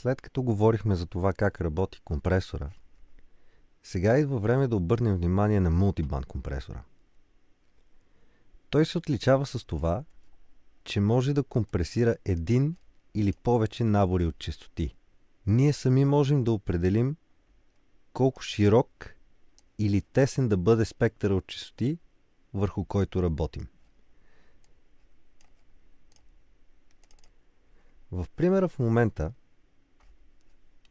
След като говорихме за това как работи компресора, сега идва време да обърнем внимание на мултибанд компресора. Той се отличава с това, че може да компресира един или повече набори от честоти. Ние сами можем да определим колко широк или тесен да бъде спектъра от честоти, върху който работим. В примера в момента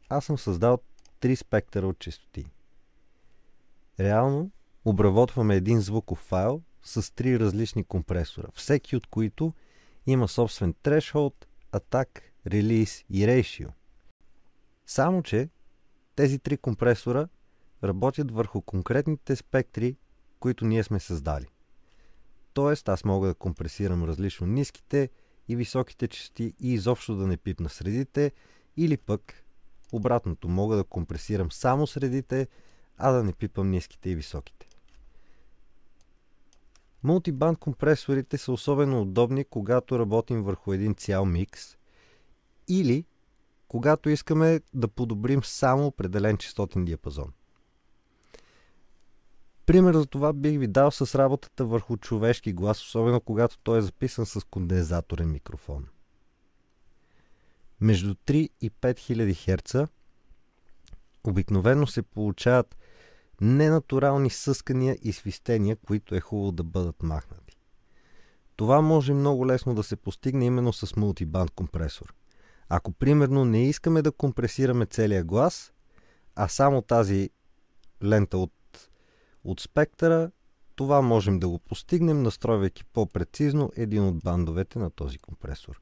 аз съм създал 3 спектъра от честоти. Реално обработваме един звуков файл с 3 различни компресора, всеки от които има собствен threshold, attack, release и ratio. Само че тези 3 компресора работят върху конкретните спектри, които ние сме създали. Тоест аз мога да компресирам различно ниските и високите честоти и изобщо да не пипна средите, или пък обратното, мога да компресирам само средите, а да не пипам ниските и високите. Мултибанд компресорите са особено удобни, когато работим върху един цял микс или когато искаме да подобрим само определен честотен диапазон. Пример за това бих ви дал с работата върху човешки глас, особено когато той е записан с кондензаторен микрофон. Между 3 и 5000 Hz обикновено се получават ненатурални съскания и свистения, които е хубаво да бъдат махнати. Това може много лесно да се постигне именно с мултибанд компресор. Ако примерно не искаме да компресираме целия глас, а само тази лента от спектъра, това можем да го постигнем, настройвайки по-прецизно един от бандовете на този компресор.